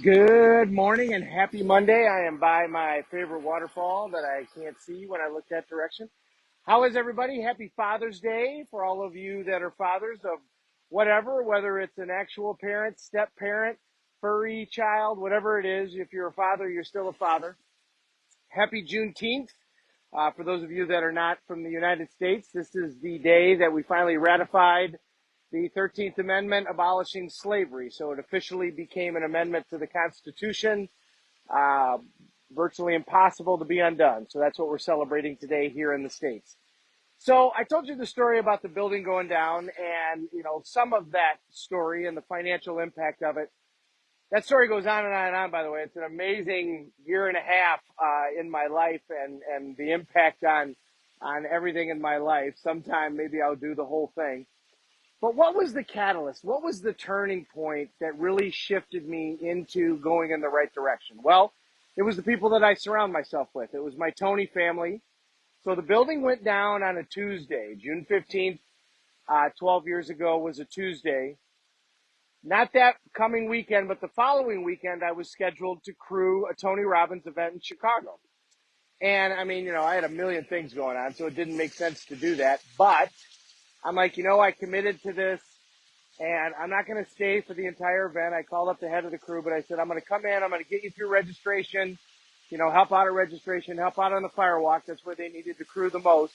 Good morning and happy Monday. I am by my favorite waterfall that I can't see when I look that direction. How is everybody? Happy Father's Day for all of you that are fathers of whatever, whether it's an actual parent, step parent, furry child, whatever it is. If you're a father, you're still a father. Happy Juneteenth. For those of you that are not from the United States, this is the day that we finally ratified the 13th Amendment abolishing slavery. So it officially became an amendment to the Constitution, uh, virtually impossible to be undone. So that's what we're celebrating today here in the States. So I told you the story about the building going down and, some of that story and the financial impact of it. That story goes on and on and on, by the way. It's an amazing year and a half in my life and the impact on everything in my life. Sometime maybe I'll do the whole thing. But what was the catalyst? What was the turning point that really shifted me into going in the right direction? Well, it was the people that I surround myself with. It was my Tony family. So the building went down on a Tuesday. June 15th, 12 years ago was a Tuesday. Not that coming weekend, but the following weekend, I was scheduled to crew a Tony Robbins event in Chicago. And I mean, I had a million things going on, so it didn't make sense to do that. But I'm like, I committed to this. And I'm not going to stay for the entire event. I called up the head of the crew, but I said, I'm going to come in. I'm going to get you through registration, help out at registration, help out on the firewalk. That's where they needed the crew the most.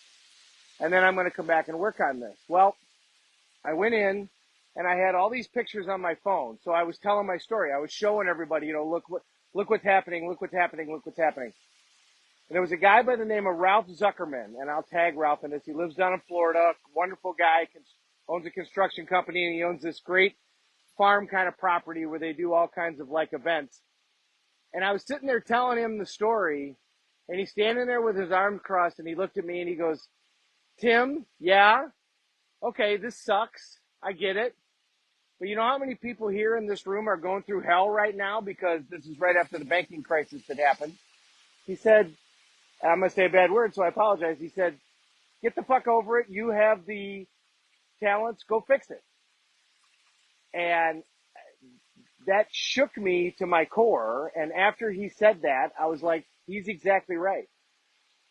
And then I'm going to come back and work on this. Well, I went in and I had all these pictures on my phone. So I was telling my story. I was showing everybody, look what's happening, look what's happening, look what's happening. And there was a guy by the name of Ralph Zuckerman, and I'll tag Ralph in this. He lives down in Florida, wonderful guy, owns a construction company, and he owns this great farm kind of property where they do all kinds of events. And I was sitting there telling him the story, and he's standing there with his arms crossed, and he looked at me and he goes, Tim, yeah, okay, this sucks. I get it. But you know how many people here in this room are going through hell right now because this is right after the banking crisis that happened? He said, and I'm going to say a bad word, so I apologize. He said, get the fuck over it. You have the talents. Go fix it. And that shook me to my core. And after he said that, I was like, he's exactly right.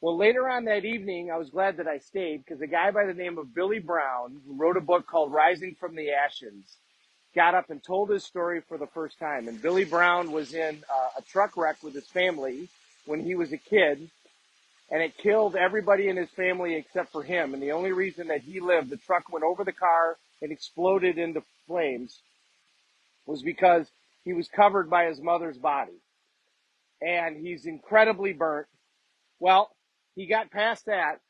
Well, later on that evening, I was glad that I stayed because a guy by the name of Billy Brown, who wrote a book called Rising from the Ashes, got up and told his story for the first time. And Billy Brown was in a truck wreck with his family when he was a kid, and it killed everybody in his family except for him. And the only reason that he lived, the truck went over the car and exploded into flames, was because he was covered by his mother's body. And he's incredibly burnt. Well, he got past that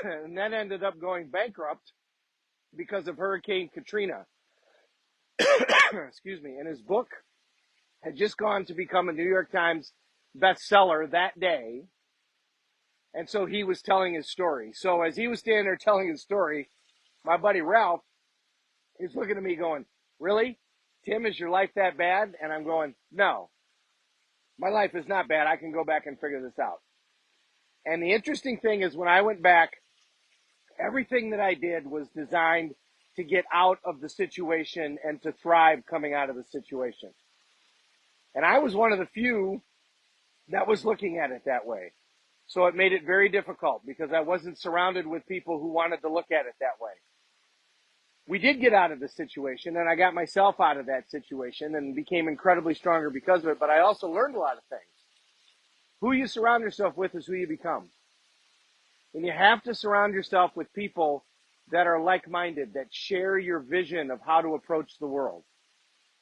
and then ended up going bankrupt because of Hurricane Katrina. Excuse me. And his book had just gone to become a New York Times bestseller that day. And so he was telling his story. So as he was standing there telling his story, my buddy Ralph is looking at me going, really? Tim, is your life that bad? And I'm going, no, my life is not bad. I can go back and figure this out. And the interesting thing is when I went back, everything that I did was designed to get out of the situation and to thrive coming out of the situation. And I was one of the few that was looking at it that way. So it made it very difficult because I wasn't surrounded with people who wanted to look at it that way. We did get out of the situation, and I got myself out of that situation and became incredibly stronger because of it, but I also learned a lot of things. Who you surround yourself with is who you become. And you have to surround yourself with people that are like-minded, that share your vision of how to approach the world.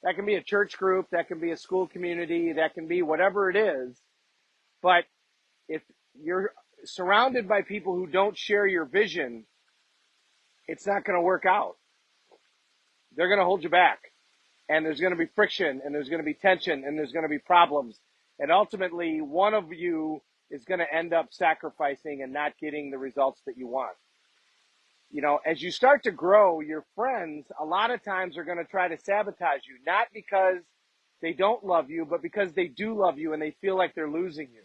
That can be a church group, that can be a school community, that can be whatever it is. But if you're surrounded by people who don't share your vision, it's not going to work out. They're going to hold you back. And there's going to be friction, and there's going to be tension, and there's going to be problems. And ultimately, one of you is going to end up sacrificing and not getting the results that you want. As you start to grow, your friends a lot of times are going to try to sabotage you, not because they don't love you, but because they do love you and they feel like they're losing you.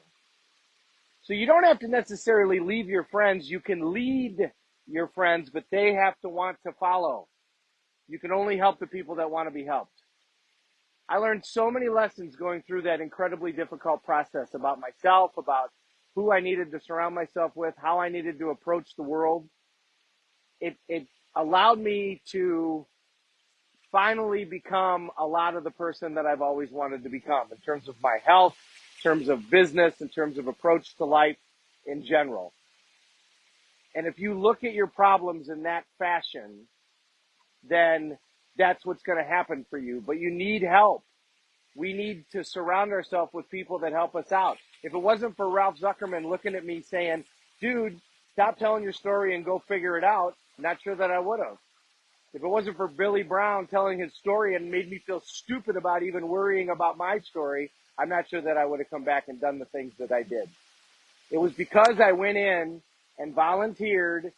So you don't have to necessarily leave your friends. You can lead your friends, but they have to want to follow. You can only help the people that want to be helped. I learned so many lessons going through that incredibly difficult process about myself, about who I needed to surround myself with, how I needed to approach the world. It allowed me to finally become a lot of the person that I've always wanted to become in terms of my health, in terms of business, in terms of approach to life in general. And if you look at your problems in that fashion, then that's what's going to happen for you. But you need help. We need to surround ourselves with people that help us out. If it wasn't for Ralph Zuckerman looking at me saying, dude, stop telling your story and go figure it out, not sure that I would have. If it wasn't for Billy Brown telling his story and made me feel stupid about even worrying about my story, I'm not sure that I would have come back and done the things that I did. It was because I went in and volunteered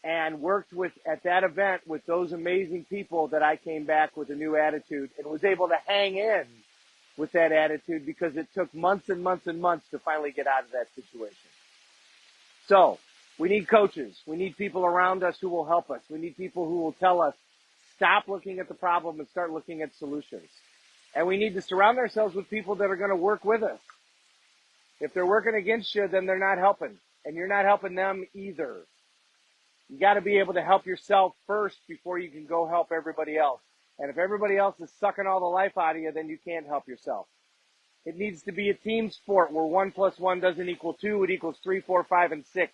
and worked with at that event with those amazing people that I came back with a new attitude and was able to hang in with that attitude because it took months and months and months to finally get out of that situation. So we need coaches. We need people around us who will help us. We need people who will tell us, stop looking at the problem and start looking at solutions. And we need to surround ourselves with people that are going to work with us. If they're working against you, then they're not helping. And you're not helping them either. You got to be able to help yourself first before you can go help everybody else. And if everybody else is sucking all the life out of you, then you can't help yourself. It needs to be a team sport where 1 + 1 doesn't equal 2, it equals 3, 4, 5, and 6.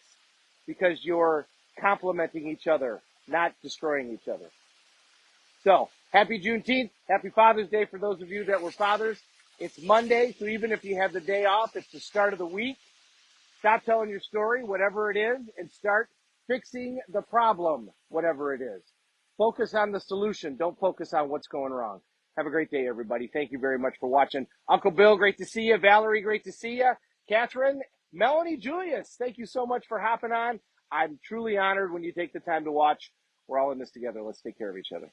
Because you're complementing each other, not destroying each other. So, happy Juneteenth. Happy Father's Day for those of you that were fathers. It's Monday, so even if you have the day off, it's the start of the week. Stop telling your story, whatever it is, and start fixing the problem, whatever it is. Focus on the solution. Don't focus on what's going wrong. Have a great day, everybody. Thank you very much for watching. Uncle Bill, great to see you. Valerie, great to see you. Catherine, Melanie, Julius, thank you so much for hopping on. I'm truly honored when you take the time to watch. We're all in this together. Let's take care of each other.